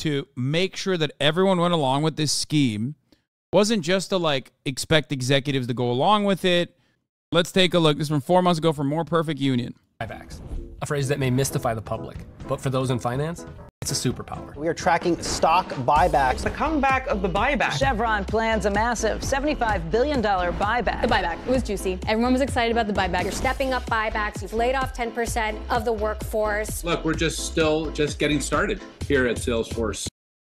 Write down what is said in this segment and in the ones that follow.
to make sure that everyone went along with this scheme. Wasn't just to like expect executives to go along with it. Let's take a look. This is from 4 months ago from More Perfect Union. Buybacks, a phrase that may mystify the public, but for those in finance, it's a superpower. We are tracking stock buybacks. The comeback of the buyback. Chevron plans a massive $75 billion buyback. The buyback, it was juicy. Everyone was excited about the buyback. You're stepping up buybacks. You've laid off 10% of the workforce. Look, we're still getting started here at Salesforce.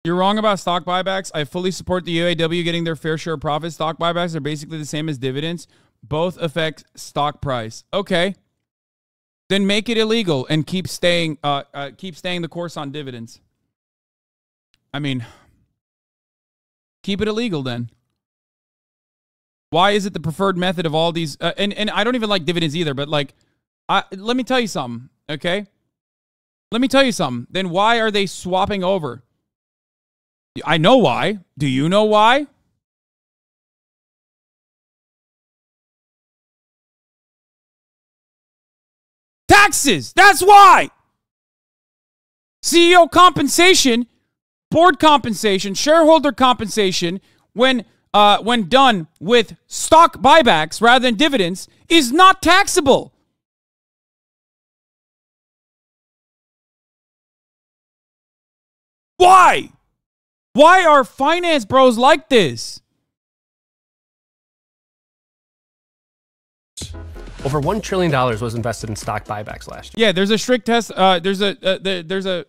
You're wrong about stock buybacks. I fully support the UAW getting their fair share of profits. Stock buybacks are basically the same as dividends. Both affect stock price. Okay. Then make it illegal and keep staying the course on dividends. I mean, keep it illegal then. Why is it the preferred method of all these? And I don't even like dividends either, but like, let me tell you something, okay? Let me tell you something. Then why are they swapping over? I know why. Do you know why? Taxes. That's why. CEO compensation, board compensation, shareholder compensation, when done with stock buybacks rather than dividends, is not taxable. Why? Why are finance bros like this? Over $1 trillion was invested in stock buybacks last year. Yeah, there's a strict test. There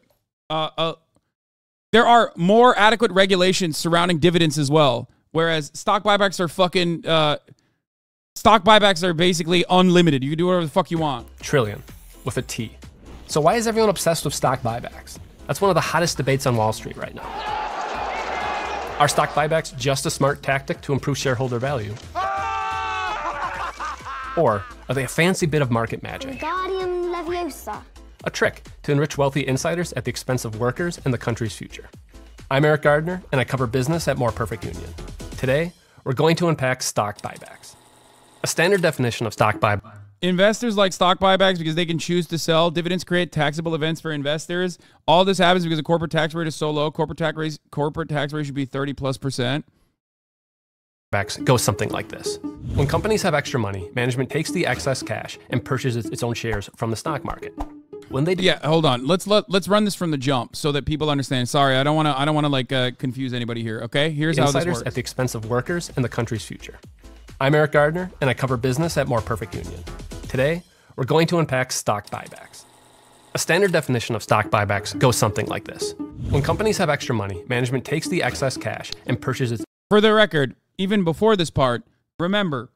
are more adequate regulations surrounding dividends as well. Whereas stock buybacks are fucking, stock buybacks are basically unlimited. You can do whatever the fuck you want. Trillion, with a T. So why is everyone obsessed with stock buybacks? That's one of the hottest debates on Wall Street right now. Are stock buybacks just a smart tactic to improve shareholder value? Or are they a fancy bit of market magic? Wingardium Leviosa. A trick to enrich wealthy insiders at the expense of workers and the country's future. I'm Eric Gardner, and I cover business at More Perfect Union. Today, we're going to unpack stock buybacks. A standard definition of stock buyback. Investors like stock buybacks because they can choose to sell. Dividends create taxable events for investors. All this happens because the corporate tax rate is so low. Corporate tax rate should be 30+%. Buybacks go something like this. When companies have extra money, management takes the excess cash and purchases its own shares from the stock market. When they do, yeah, hold on. Let's run this from the jump so that people understand. Sorry, I don't want to like confuse anybody here. Okay, here's how this works. At the expense of workers and the country's future. I'm Eric Gardner, and I cover business at More Perfect Union. Today, we're going to unpack stock buybacks. A standard definition of stock buybacks goes something like this. When companies have extra money, management takes the excess cash and purchases. For the record, even before this part, remember,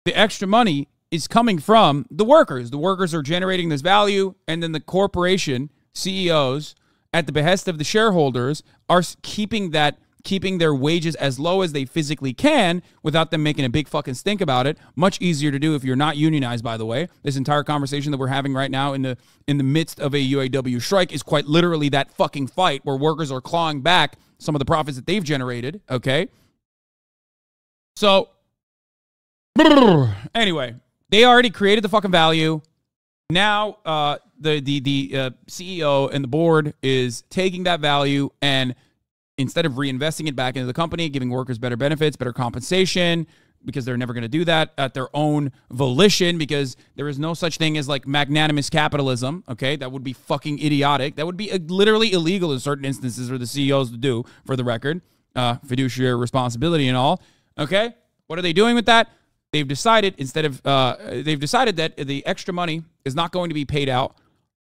the extra money is coming from the workers. The workers are generating this value, and then the corporation CEOs, at the behest of the shareholders, are keeping their wages as low as they physically can without them making a big fucking stink about it. Much easier to do if you're not unionized, by the way. This entire conversation that we're having right now in the midst of a UAW strike is quite literally that fucking fight where workers are clawing back some of the profits that they've generated, okay? So, anyway, they already created the fucking value. Now, the CEO and the board is taking that value and instead of reinvesting it back into the company, giving workers better benefits, better compensation, because they're never going to do that at their own volition, because there is no such thing as like magnanimous capitalism, okay? That would be fucking idiotic. That would be literally illegal in certain instances for the CEOs to do, for the record. Fiduciary responsibility and all, okay? What are they doing with that? They've decided that the extra money is not going to be paid out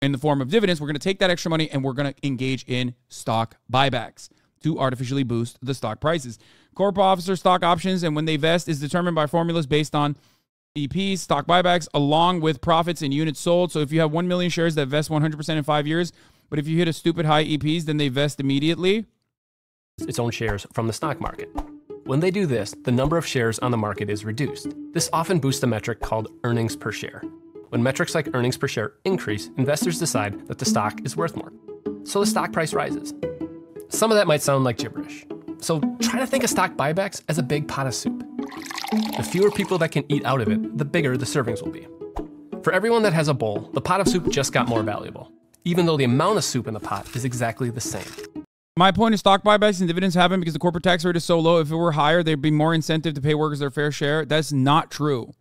in the form of dividends. We're going to take that extra money and we're going to engage in stock buybacks to artificially boost the stock prices. Corporate officer stock options and when they vest is determined by formulas based on EPs, stock buybacks, along with profits and units sold. So if you have 1 million shares that vest 100% in 5 years, but if you hit a stupid high EPs, then they vest immediately. Its own shares from the stock market. When they do this, the number of shares on the market is reduced. This often boosts a metric called earnings per share. When metrics like earnings per share increase, investors decide that the stock is worth more. So the stock price rises. Some of that might sound like gibberish. So try to think of stock buybacks as a big pot of soup. The fewer people that can eat out of it, the bigger the servings will be. For everyone that has a bowl, the pot of soup just got more valuable, even though the amount of soup in the pot is exactly the same. My point is stock buybacks and dividends happen because the corporate tax rate is so low. If it were higher, there'd be more incentive to pay workers their fair share. That's not true.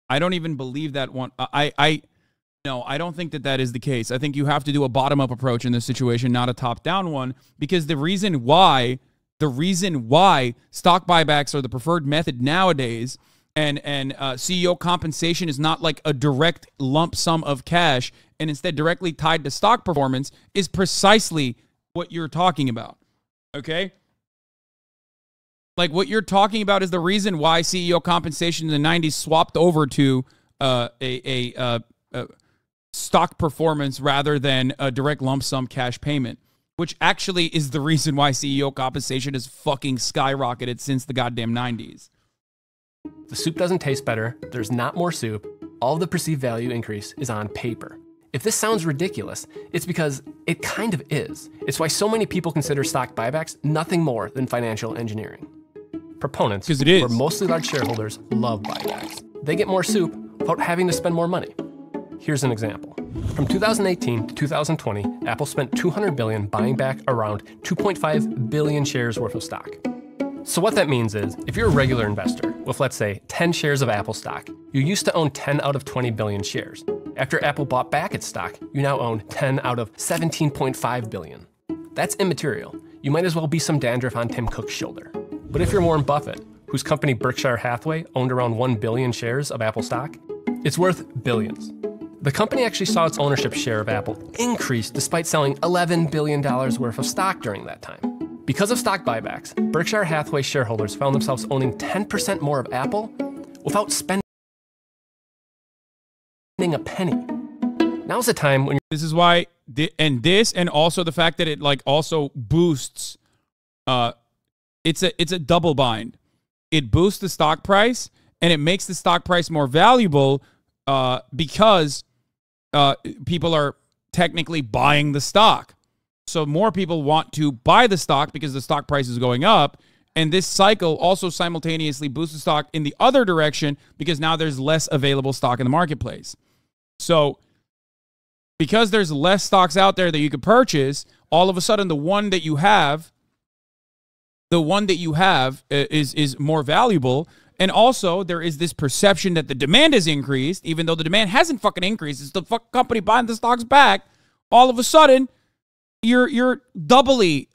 I don't even believe that one. No, I don't think that that is the case. I think you have to do a bottom-up approach in this situation, not a top-down one, because the reason why stock buybacks are the preferred method nowadays and CEO compensation is not like a direct lump sum of cash and instead directly tied to stock performance is precisely what you're talking about, okay? Like what you're talking about is the reason why CEO compensation in the 90s swapped over to a stock performance rather than a direct lump sum cash payment, which actually is the reason why CEO compensation has fucking skyrocketed since the goddamn 90s. The soup doesn't taste better, there's not more soup, all the perceived value increase is on paper. If this sounds ridiculous, it's because it kind of is. It's why so many people consider stock buybacks nothing more than financial engineering. Proponents, because it is, or mostly large shareholders, love buybacks. They get more soup without having to spend more money. Here's an example. From 2018 to 2020, Apple spent $200 billion buying back around 2.5 billion shares worth of stock. So what that means is, if you're a regular investor with, let's say, 10 shares of Apple stock, you used to own 10 out of 20 billion shares. After Apple bought back its stock, you now own 10 out of 17.5 billion. That's immaterial. You might as well be some dandruff on Tim Cook's shoulder. But if you're Warren Buffett, whose company Berkshire Hathaway owned around 1 billion shares of Apple stock, it's worth billions. The company actually saw its ownership share of Apple increase despite selling $11 billion worth of stock during that time. Because of stock buybacks, Berkshire Hathaway shareholders found themselves owning 10% more of Apple without spending a penny. Now's the time when this is why, and also the fact that it like also boosts, it's a double bind. It boosts the stock price and it makes the stock price more valuable because people are technically buying the stock. So more people want to buy the stock because the stock price is going up. And this cycle also simultaneously boosts the stock in the other direction because now there's less available stock in the marketplace. So because there's less stocks out there that you could purchase, all of a sudden the one that you have is more valuable. And also there is this perception that the demand has increased, even though the demand hasn't fucking increased. It's the fucking company buying the stocks back. All of a sudden, you're doubly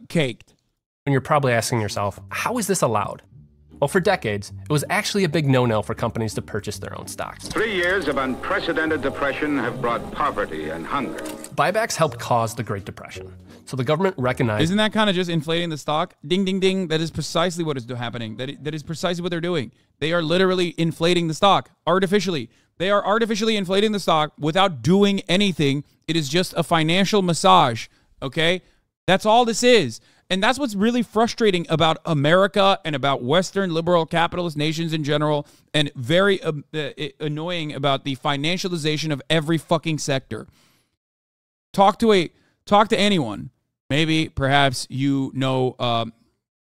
caked. And you're probably asking yourself, how is this allowed? Well, for decades, it was actually a big no-no for companies to purchase their own stocks. 3 years of unprecedented depression have brought poverty and hunger. Buybacks helped cause the Great Depression. So the government recognized... Isn't that kind of just inflating the stock? Ding, ding, ding. That is precisely what is happening. That is precisely what they're doing. They are literally inflating the stock artificially. They are artificially inflating the stock without doing anything. It is just a financial massage, okay? That's all this is. And that's what's really frustrating about America and about Western liberal capitalist nations in general, and very annoying about the financialization of every fucking sector. Talk to anyone. Maybe, perhaps you know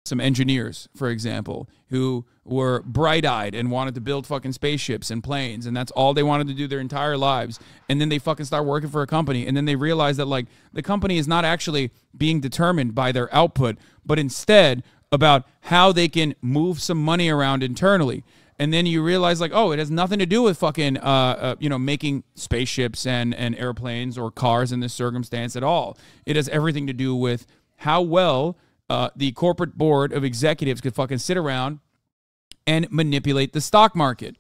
some engineers, for example, who were bright-eyed and wanted to build fucking spaceships and planes, and that's all they wanted to do their entire lives. And then they fucking start working for a company, and then they realize that, like, the company is not actually being determined by their output, but instead about how they can move some money around internally. And then you realize, like, oh, it has nothing to do with fucking, making spaceships and airplanes or cars in this circumstance at all. It has everything to do with how well the corporate board of executives could fucking sit around and manipulate the stock market.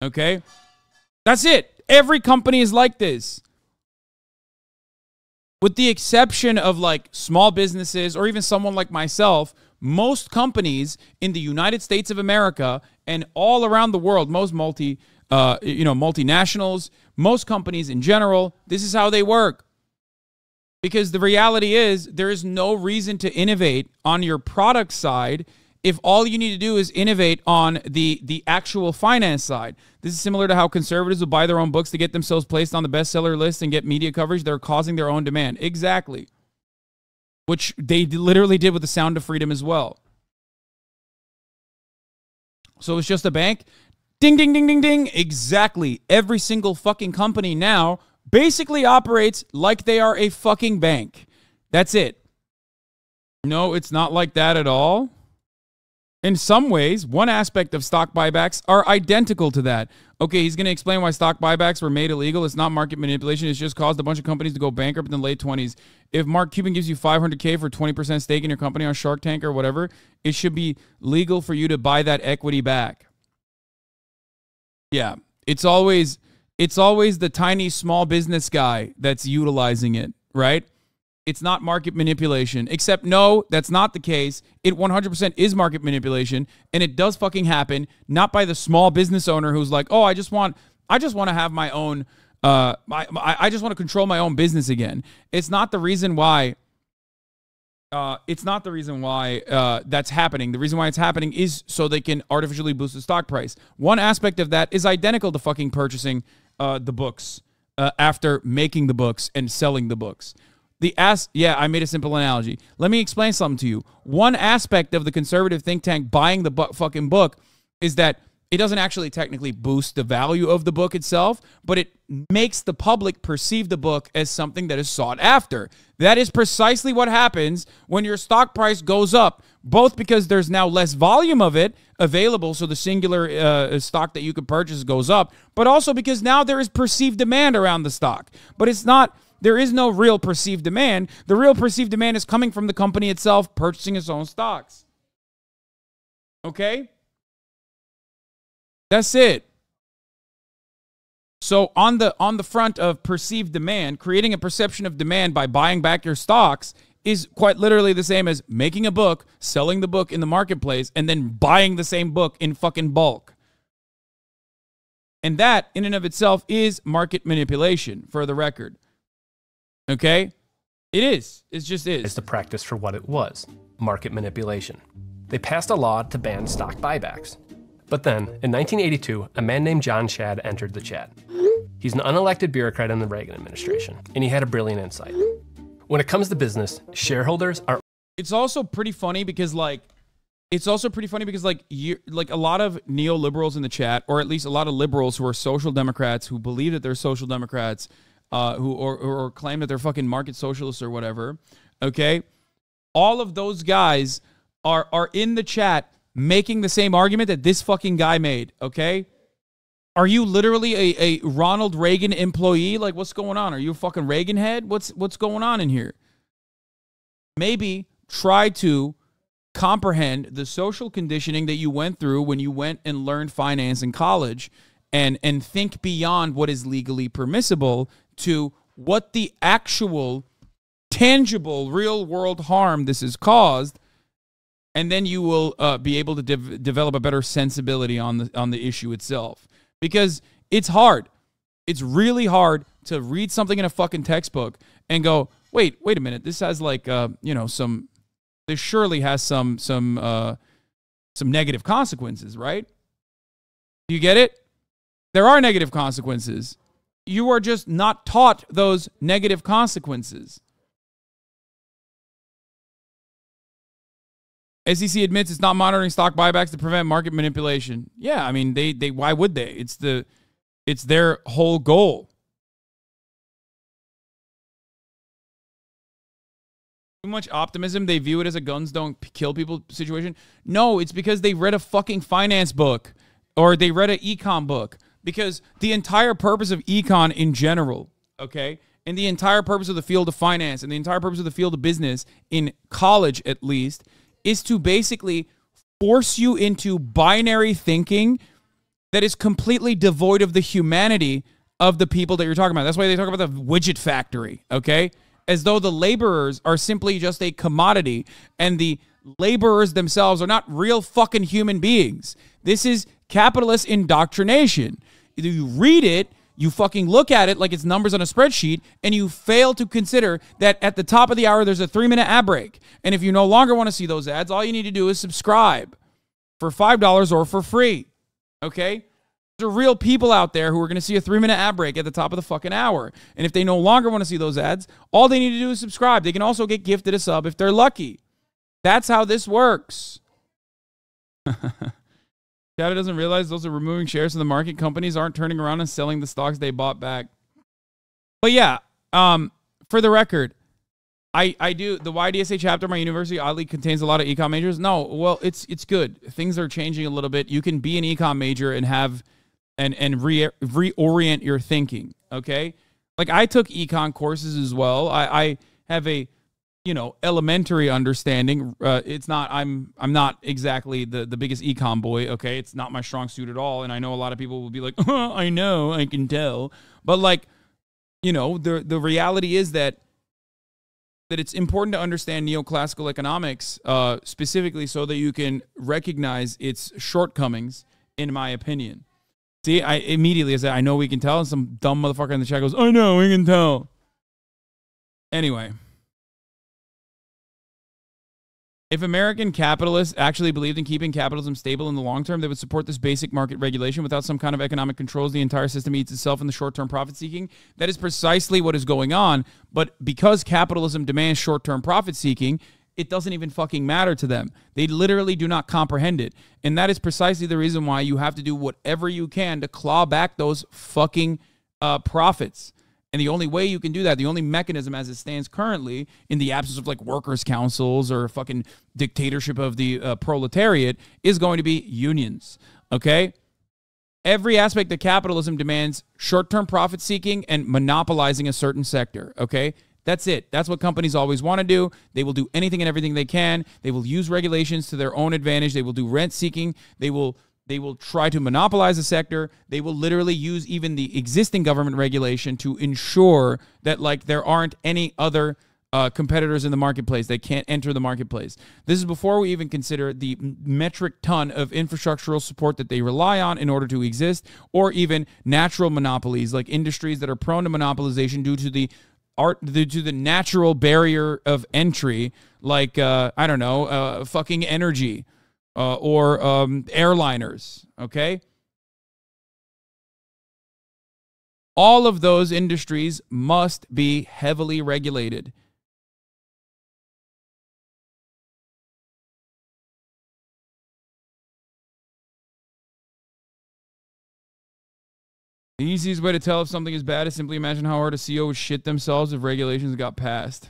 Okay? That's it. Every company is like this. With the exception of like small businesses or even someone like myself, most companies in the United States of America and all around the world, most multinationals, most companies in general, this is how they work. Because the reality is there is no reason to innovate on your product side if all you need to do is innovate on the actual finance side. This is similar to how conservatives will buy their own books to get themselves placed on the bestseller list and get media coverage. They're causing their own demand. Exactly. Which they literally did with the Sound of Freedom as well. So it's just a bank? Ding, ding, ding, ding, ding. Exactly. Every single fucking company now basically operates like they are a fucking bank. That's it. No, it's not like that at all. In some ways, one aspect of stock buybacks are identical to that. Okay, he's going to explain why stock buybacks were made illegal. It's not market manipulation. It's just caused a bunch of companies to go bankrupt in the late 20s. If Mark Cuban gives you $500K for 20% stake in your company on Shark Tank or whatever, it should be legal for you to buy that equity back. Yeah, it's always the tiny small business guy that's utilizing it, right? It's not market manipulation, except no, that's not the case. It 100% is market manipulation, and it does fucking happen, not by the small business owner who's like, oh, I just want to have my own, I just want to control my own business again. It's not the reason why. It's not the reason why that's happening. The reason why it's happening is so they can artificially boost the stock price. One aspect of that is identical to fucking purchasing the books after making the books and selling the books. Yeah, I made a simple analogy. Let me explain something to you. One aspect of the conservative think tank buying the fucking book is that it doesn't actually technically boost the value of the book itself, but it makes the public perceive the book as something that is sought after. That is precisely what happens when your stock price goes up, both because there's now less volume of it available, so the singular stock that you could purchase goes up, but also because now there is perceived demand around the stock. But it's not... There is no real perceived demand. The real perceived demand is coming from the company itself purchasing its own stocks. Okay? That's it. So on the front of perceived demand, creating a perception of demand by buying back your stocks is quite literally the same as making a book, selling the book in the marketplace, and then buying the same book in fucking bulk. And that, in and of itself, is market manipulation, for the record. Okay? It is. It just is. It's the practice for what it was, market manipulation. They passed a law to ban stock buybacks. But then, in 1982, a man named John Shad entered the chat. He's an unelected bureaucrat in the Reagan administration, and he had a brilliant insight. When it comes to business, shareholders are... It's also pretty funny because, like, a lot of neoliberals in the chat, or at least a lot of liberals who are social democrats, who believe that they're social democrats, or claim that they're fucking market socialists or whatever, okay? All of those guys are in the chat making the same argument that this fucking guy made, okay? Are you literally a Ronald Reagan employee? Like, what's going on? Are you a fucking Reagan head? What's going on in here? Maybe try to comprehend the social conditioning that you went through when you went and learned finance in college, and think beyond what is legally permissible to what the actual tangible real world harm this has caused, and then you will be able to develop a better sensibility on the issue itself. Because it's hard. It's really hard to read something in a fucking textbook and go, wait a minute, this has like this surely has some negative consequences, right? Do you get it? There are negative consequences. You are just not taught those negative consequences. SEC admits it's not monitoring stock buybacks to prevent market manipulation. Yeah, I mean, they why would they? It's their whole goal. Too much optimism, they view it as a guns don't kill people situation. No, it's because they read a fucking finance book or they read an econ book. Because the entire purpose of econ in general, okay, and the entire purpose of the field of finance and the entire purpose of the field of business in college at least is to basically force you into binary thinking that is completely devoid of the humanity of the people that you're talking about. That's why they talk about the widget factory, okay? As though the laborers are simply just a commodity and the laborers themselves are not real fucking human beings. This is capitalist indoctrination. Either you read it, you fucking look at it like it's numbers on a spreadsheet, and you fail to consider that at the top of the hour, there's a 3-minute ad break. And if you no longer want to see those ads, all you need to do is subscribe for $5 or for free. Okay? There are real people out there who are going to see a 3-minute ad break at the top of the fucking hour. And if they no longer want to see those ads, all they need to do is subscribe. They can also get gifted a sub if they're lucky. That's how this works. Chad doesn't realize those are removing shares from the market. Companies aren't turning around and selling the stocks they bought back. But yeah, for the record, I do. The YDSA chapter of my university oddly contains a lot of econ majors. No, well, it's good. Things are changing a little bit. You can be an econ major and have and reorient your thinking. Okay, like I took econ courses as well. I have a elementary understanding. It's not. I'm not exactly the biggest econ boy. Okay, it's not my strong suit at all. And I know a lot of people will be like, oh, I know, I can tell. But like, the reality is that it's important to understand neoclassical economics, specifically so that you can recognize its shortcomings, in my opinion. See, I immediately said, I know we can tell, and some dumb motherfucker in the chat goes, I know, we can tell. Anyway. If American capitalists actually believed in keeping capitalism stable in the long term, they would support this basic market regulation. Without some kind of economic controls, the entire system eats itself in the short-term profit-seeking. That is precisely what is going on. But because capitalism demands short-term profit-seeking, it doesn't even fucking matter to them. They literally do not comprehend it. And that is precisely the reason why you have to do whatever you can to claw back those fucking profits. And the only way you can do that, the only mechanism as it stands currently, in the absence of like workers' councils or fucking dictatorship of the proletariat, is going to be unions. Okay? Every aspect of capitalism demands short-term profit-seeking and monopolizing a certain sector. Okay? That's it. That's what companies always want to do. They will do anything and everything they can. They will use regulations to their own advantage. They will do rent-seeking. They will try to monopolize the sector. They will literally use even the existing government regulation to ensure that like there aren't any other competitors in the marketplace. They can't enter the marketplace. This is before we even consider the metric ton of infrastructural support that they rely on in order to exist, or even natural monopolies like industries that are prone to monopolization due to the natural barrier of entry, like fucking energy. Or airliners, okay? All of those industries must be heavily regulated. The easiest way to tell if something is bad is simply imagine how hard a CEO would shit themselves if regulations got passed.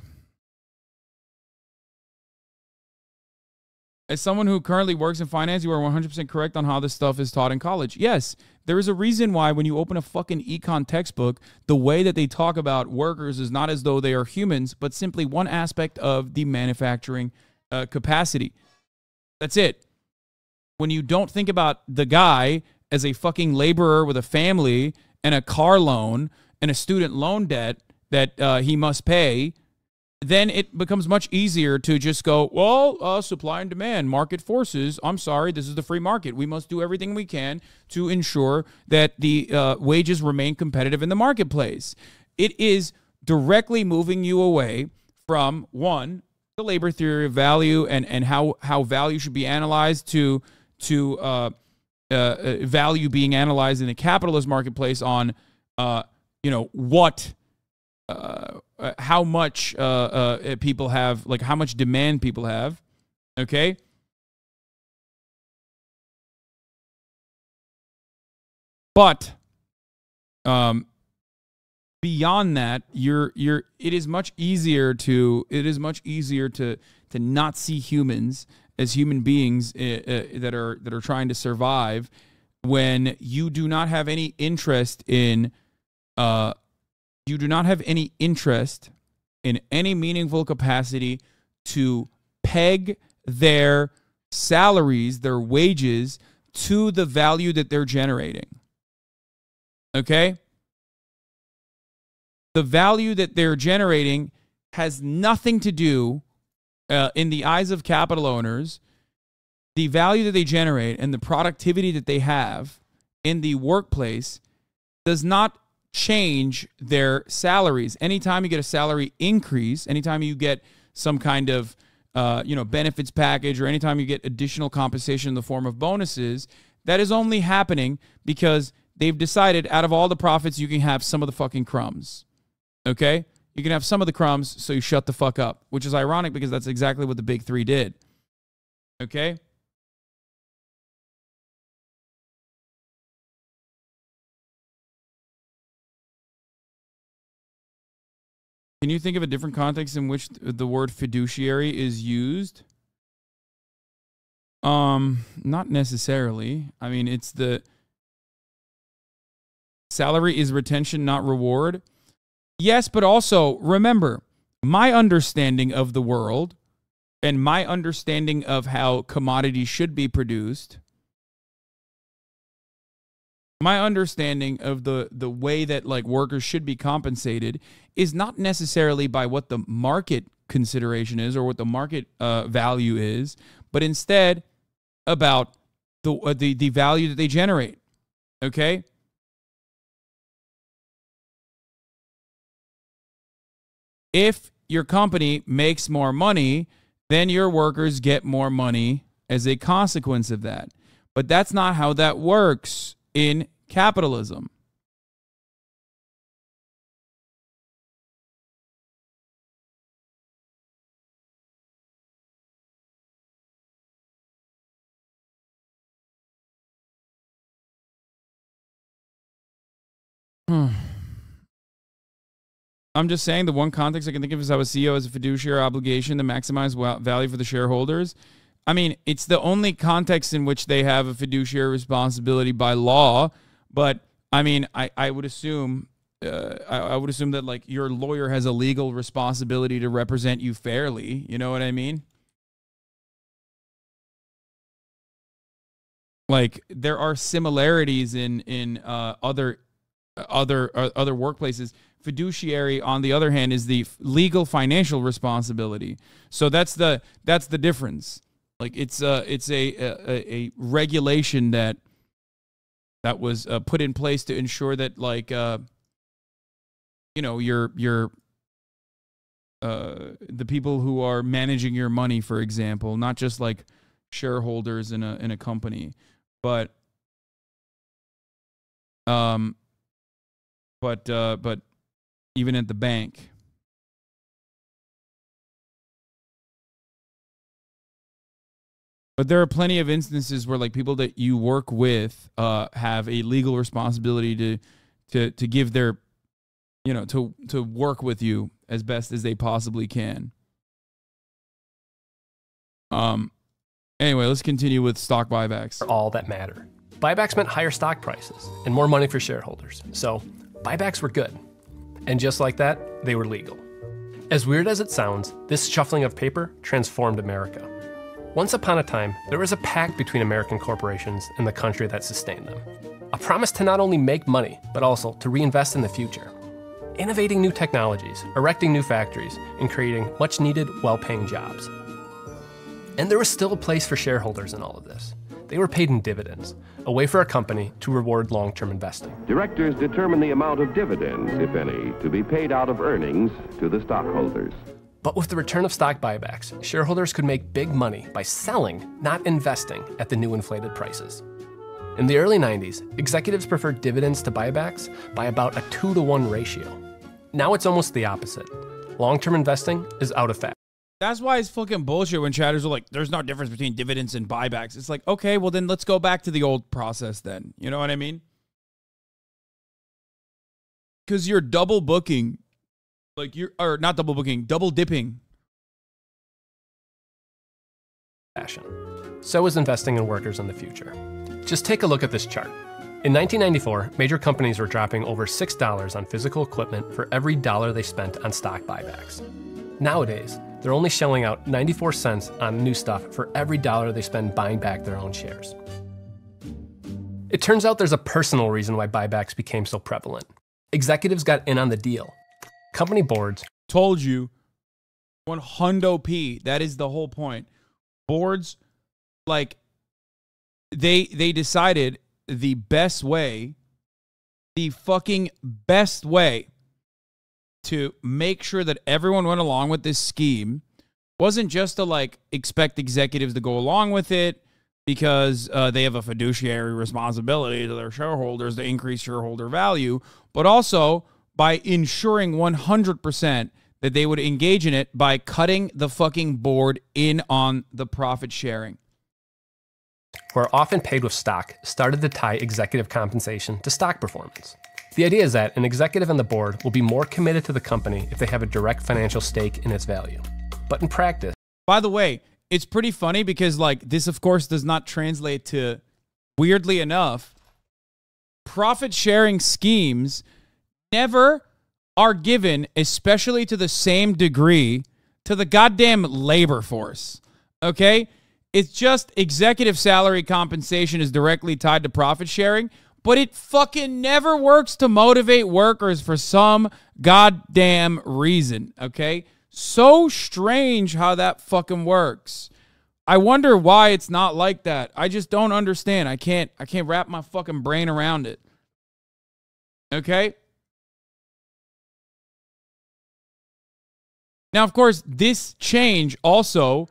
As someone who currently works in finance, you are 100% correct on how this stuff is taught in college. Yes, there is a reason why when you open a fucking econ textbook, the way that they talk about workers is not as though they are humans, but simply one aspect of the manufacturing capacity. That's it. When you don't think about the guy as a fucking laborer with a family and a car loan and a student loan debt that he must pay, then it becomes much easier to just go, well, supply and demand, market forces. I'm sorry, this is the free market. We must do everything we can to ensure that the wages remain competitive in the marketplace. It is directly moving you away from, one, the labor theory of value and how value should be analyzed to value being analyzed in the capitalist marketplace on, how much people have, like how much demand people have, okay? But beyond that, it is much easier to not see humans as human beings that are trying to survive when you do not have any interest in any meaningful capacity to peg their salaries, their wages, to the value that they're generating. Okay? The value that they're generating has nothing to do, in the eyes of capital owners, the value that they generate and the productivity that they have in the workplace does not change their salaries. Anytime you get a salary increase, anytime you get some kind of benefits package, or anytime you get additional compensation in the form of bonuses, that is only happening because they've decided out of all the profits you can have some of the fucking crumbs. Okay? You can have some of the crumbs, so you shut the fuck up, which is ironic because that's exactly what the big three did. Okay? Can you think of a different context in which the word fiduciary is used? Not necessarily. I mean, it's the salary is retention, not reward. Yes, but also remember, my understanding of the world and my understanding of how commodities should be produced, my understanding of the way that like workers should be compensated is not necessarily by what the market consideration is or what the market value is, but instead about the value that they generate. Okay? If your company makes more money, then your workers get more money as a consequence of that. But that's not how that works in capitalism. I'm just saying the one context I can think of is how a CEO has a fiduciary obligation to maximize value for the shareholders. I mean, it's the only context in which they have a fiduciary responsibility by law. But I mean, I would assume, I would assume that like your lawyer has a legal responsibility to represent you fairly. You know what I mean? Like there are similarities in other workplaces. Fiduciary, on the other hand, is the legal financial responsibility. So that's the difference. Like it's a regulation that was put in place to ensure that like you know your the people who are managing your money, for example, not just like shareholders in a company, but even at the bank. But there are plenty of instances where like people that you work with have a legal responsibility to give their, you know, to work with you as best as they possibly can. Anyway, let's continue with stock buybacks. All that matter. Buybacks meant higher stock prices and more money for shareholders. So buybacks were good. And just like that, they were legal. As weird as it sounds, this shuffling of paper transformed America. Once upon a time, there was a pact between American corporations and the country that sustained them. A promise to not only make money, but also to reinvest in the future. Innovating new technologies, erecting new factories, and creating much-needed, well-paying jobs. And there was still a place for shareholders in all of this. They were paid in dividends, a way for a company to reward long-term investing. Directors determine the amount of dividends, if any, to be paid out of earnings to the stockholders. But with the return of stock buybacks, shareholders could make big money by selling, not investing, at the new inflated prices. In the early 90s, executives preferred dividends to buybacks by about a 2-to-1 ratio. Now it's almost the opposite. Long-term investing is out of fashion. That's why it's fucking bullshit when chatters are like, there's no difference between dividends and buybacks. It's like, okay, well then let's go back to the old process then. You know what I mean? Because you're double booking. Like or not double booking, double dipping. Fashion. So is investing in workers in the future. Just take a look at this chart. In 1994, major companies were dropping over $6 on physical equipment for every dollar they spent on stock buybacks. Nowadays, they're only shelling out 94 cents on new stuff for every dollar they spend buying back their own shares. It turns out there's a personal reason why buybacks became so prevalent. Executives got in on the deal. Company boards told you 100p. That is the whole point. Boards, like, they decided the best way, the fucking best way to make sure that everyone went along with this scheme wasn't just to like expect executives to go along with it because they have a fiduciary responsibility to their shareholders to increase shareholder value, but also by ensuring 100% that they would engage in it by cutting the fucking board in on the profit sharing. Who are often paid with stock, started to tie executive compensation to stock performance. The idea is that an executive and the board will be more committed to the company if they have a direct financial stake in its value. But in practice... By the way, it's pretty funny because, like, this, of course, does not translate to, weirdly enough, profit-sharing schemes never are given, especially to the same degree, to the goddamn labor force, okay? It's just executive salary compensation is directly tied to profit sharing, but it fucking never works to motivate workers for some goddamn reason, okay? So strange how that fucking works. I wonder why it's not like that. I just don't understand. I can't wrap my fucking brain around it. Okay? Now, of course, this change also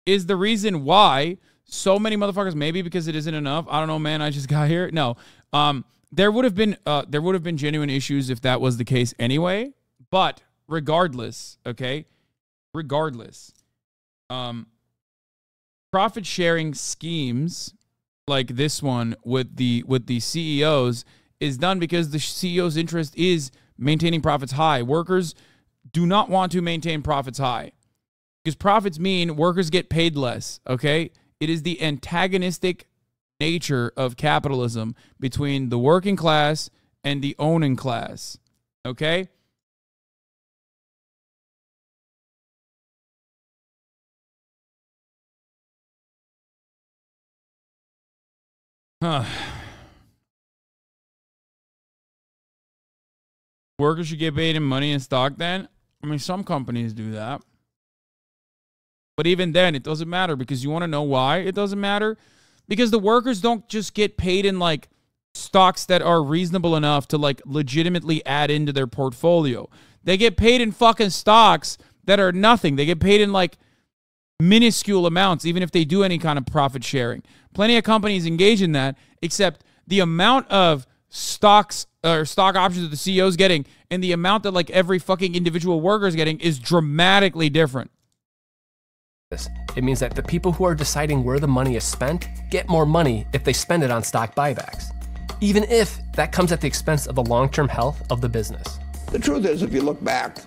is the reason why so many motherfuckers, maybe because it isn't enough. I don't know, man. I just got here. No. There would have been genuine issues if that was the case anyway. But regardless, okay? Regardless, profit sharing schemes like this one with the CEOs is done because the CEO's interest is maintaining profits high. Workers do not want to maintain profits high because profits mean workers get paid less, okay? It is the antagonistic nature of capitalism between the working class and the owning class, okay? Workers should get paid in money and stock then? I mean, some companies do that. But even then, it doesn't matter because you want to know why it doesn't matter? Because the workers don't just get paid in, like, stocks that are reasonable enough to, like, legitimately add into their portfolio. They get paid in fucking stocks that are nothing. They get paid in, like, minuscule amounts, even if they do any kind of profit sharing. Plenty of companies engage in that, except the amount of stocks or stock options that the CEO is getting and the amount that, like, every fucking individual worker is getting is dramatically different. It means that the people who are deciding where the money is spent get more money if they spend it on stock buybacks, even if that comes at the expense of the long-term health of the business. The truth is, if you look back,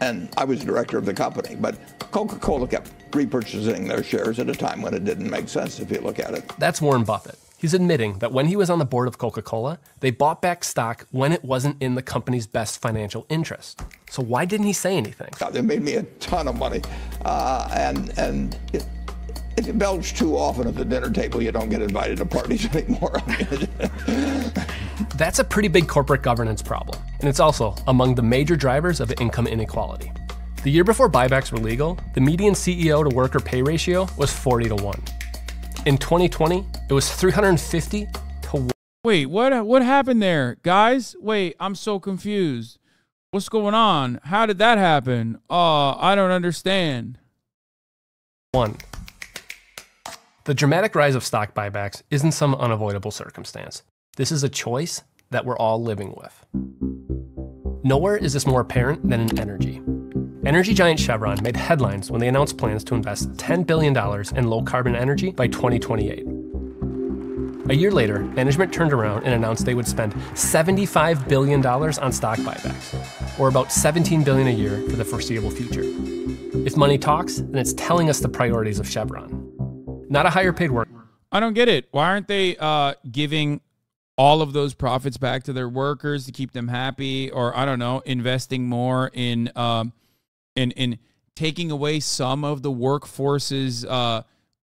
and I was director of the company, but Coca-Cola kept repurchasing their shares at a time when it didn't make sense if you look at it. That's Warren Buffett. He's admitting that when he was on the board of Coca-Cola, they bought back stock when it wasn't in the company's best financial interest. So why didn't he say anything? They made me a ton of money, and if you belch too often at the dinner table, you don't get invited to parties anymore. That's a pretty big corporate governance problem, and it's also among the major drivers of income inequality. The year before buybacks were legal, the median CEO to worker pay ratio was 40-1. In 2020, it was 350 to 1. Wait, what happened there? Guys, wait, I'm so confused. What's going on? How did that happen? I don't understand. 1. The dramatic rise of stock buybacks isn't some unavoidable circumstance. This is a choice that we're all living with. Nowhere is this more apparent than in energy. Energy giant Chevron made headlines when they announced plans to invest $10 billion in low-carbon energy by 2028. A year later, management turned around and announced they would spend $75 billion on stock buybacks, or about $17 billion a year for the foreseeable future. If money talks, then it's telling us the priorities of Chevron. Not a higher-paid worker. I don't get it. Why aren't they giving all of those profits back to their workers to keep them happy, or, I don't know, investing more in taking away some of the workforce's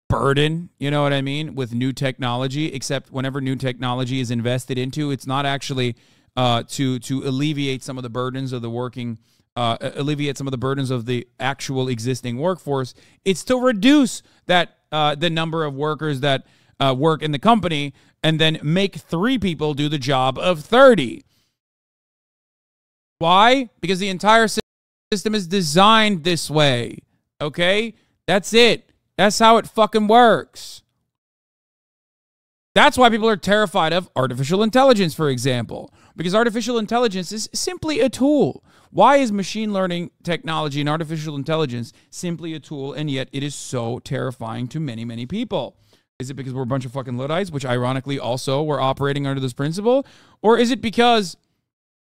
burden, you know what I mean, with new technology, except whenever new technology is invested into, it's not actually to alleviate some of the burdens of the alleviate some of the burdens of the actual existing workforce. It's to reduce that the number of workers that work in the company and then make 3 people do the job of 30. Why? Because the entire system is designed this way, okay? That's it. That's how it fucking works. That's why people are terrified of artificial intelligence, for example, because artificial intelligence is simply a tool. Why is machine learning technology and artificial intelligence simply a tool, and yet it is so terrifying to many, many people? Is it because we're a bunch of fucking Luddites, which ironically also were operating under this principle? Or is it because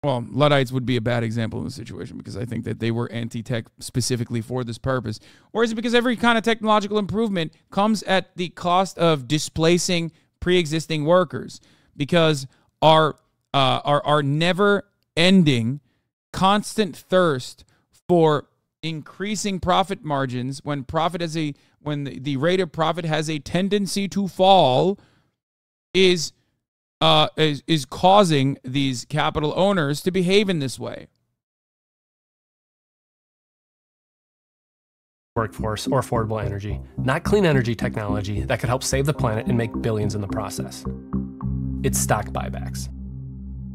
Well, Luddites would be a bad example in this situation because I think that they were anti-tech specifically for this purpose. Or is it because every kind of technological improvement comes at the cost of displacing pre-existing workers? Because our never-ending, constant thirst for increasing profit margins when the rate of profit has a tendency to fall is causing these capital owners to behave in this way. Workforce or affordable energy, not clean energy technology that could help save the planet and make billions in the process. It's stock buybacks.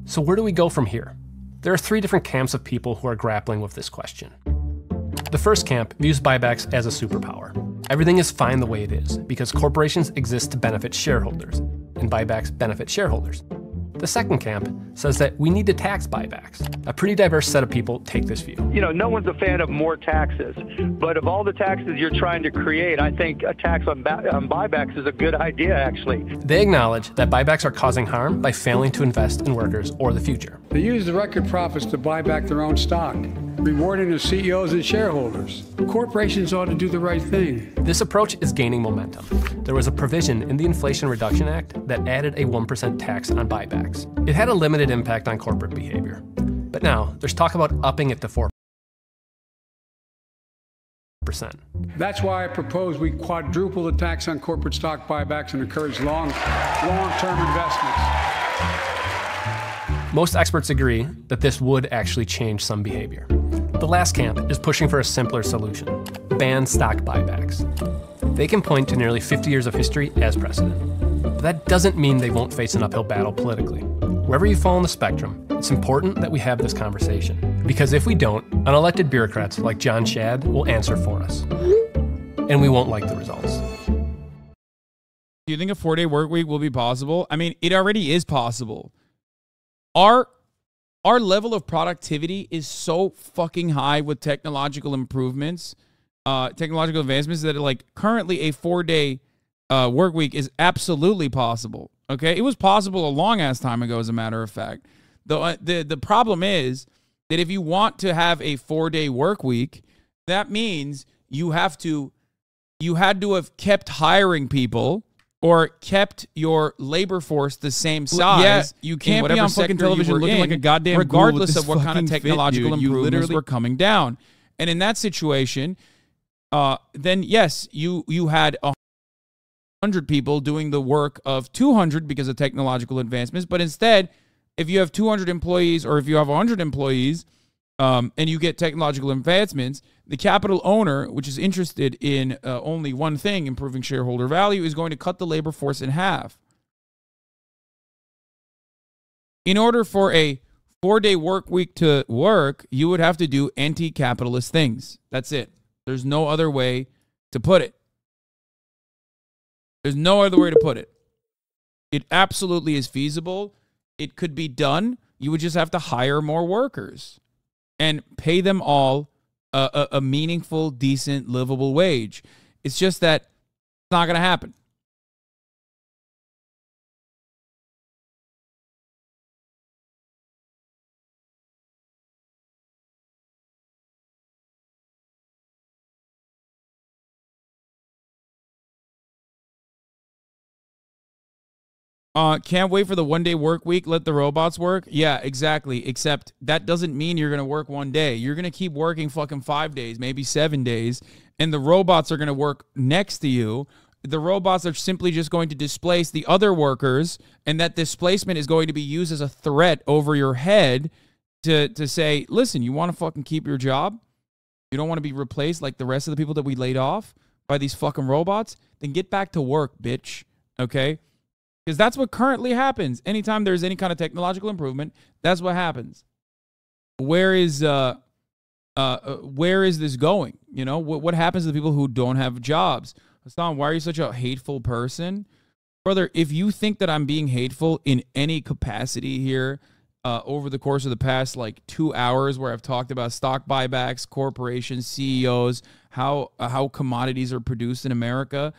So where do we go from here? There are three different camps of people who are grappling with this question. The first camp views buybacks as a superpower. Everything is fine the way it is because corporations exist to benefit shareholders, and buybacks benefit shareholders. The second camp says that we need to tax buybacks. A pretty diverse set of people take this view. You know, no one's a fan of more taxes, but of all the taxes you're trying to create, I think a tax on buybacks is a good idea, actually. They acknowledge that buybacks are causing harm by failing to invest in workers or the future. They use the record profits to buy back their own stock, rewarding the CEOs and shareholders. Corporations ought to do the right thing. This approach is gaining momentum. There was a provision in the Inflation Reduction Act that added a 1% tax on buybacks. It had a limited impact on corporate behavior. But now, there's talk about upping it to 4%. That's why I propose we quadruple the tax on corporate stock buybacks and encourage long-term investments. Most experts agree that this would actually change some behavior. The last camp is pushing for a simpler solution: ban stock buybacks. They can point to nearly 50 years of history as precedent. But that doesn't mean they won't face an uphill battle politically. Wherever you fall on the spectrum, it's important that we have this conversation. Because if we don't, unelected bureaucrats like John Shad will answer for us. And we won't like the results. Do you think a 4-day work week will be possible? I mean, it already is possible. Our level of productivity is so fucking high with technological improvements, technological advancements, that like currently a 4-day work week is absolutely possible. Okay, it was possible a long ass time ago, as a matter of fact. The problem is that if you want to have a 4-day work week, that means you had to have kept hiring people or kept your labor force the same size. Yeah, you can't be on fucking television looking like a goddamn regardless of what kind of technological improvements were coming down. And in that situation, then yes, you had 100 people doing the work of 200 because of technological advancements. But instead, if you have 200 employees or if you have 100 employees and you get technological advancements, the capital owner, which is interested in only one thing, improving shareholder value, is going to cut the labor force in half. In order for a 4-day work week to work, you would have to do anti-capitalist things. That's it. There's no other way to put it. There's no other way to put it. It absolutely is feasible. It could be done. You would just have to hire more workers and pay them all a meaningful, decent, livable wage. It's just that it's not going to happen. Can't wait for the 1-day work week. Let the robots work. Yeah, exactly. Except that doesn't mean you're going to work 1 day. You're going to keep working fucking 5 days, maybe 7 days. And the robots are going to work next to you. The robots are simply just going to displace the other workers. And that displacement is going to be used as a threat over your head to say, listen, you want to fucking keep your job? You don't want to be replaced like the rest of the people that we laid off by these fucking robots? Then get back to work, bitch. Okay? Because that's what currently happens. Anytime there's any kind of technological improvement, that's what happens. Where is this going? You know, what happens to the people who don't have jobs? Hasan, why are you such a hateful person? Brother, if you think that I'm being hateful in any capacity here over the course of the past, like 2 hours where I've talked about stock buybacks, corporations, CEOs, how commodities are produced in America,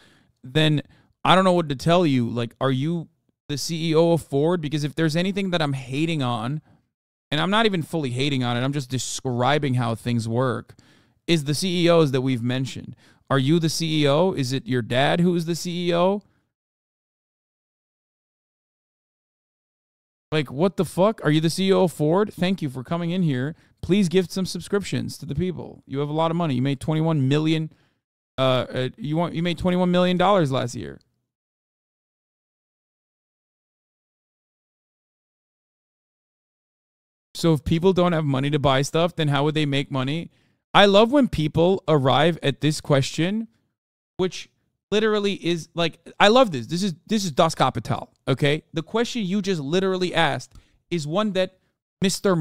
then I don't know what to tell you. Like, are you the CEO of Ford? Because if there's anything that I'm hating on and I'm not even fully hating on it, I'm just describing how things work, is the CEOs that we've mentioned. Are you the CEO? Is it your dad who is the CEO? Like, what the fuck? Are you the CEO of Ford? Thank you for coming in here. Please give some subscriptions to the people. You have a lot of money. You made $21 million. You made $21 million last year. So if people don't have money to buy stuff, then how would they make money? I love when people arrive at this question, which literally is like, I love this. This is Das Kapital, okay? The question you just literally asked is one that Mr.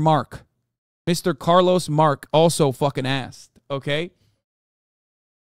Carlos Mark also fucking asked, okay?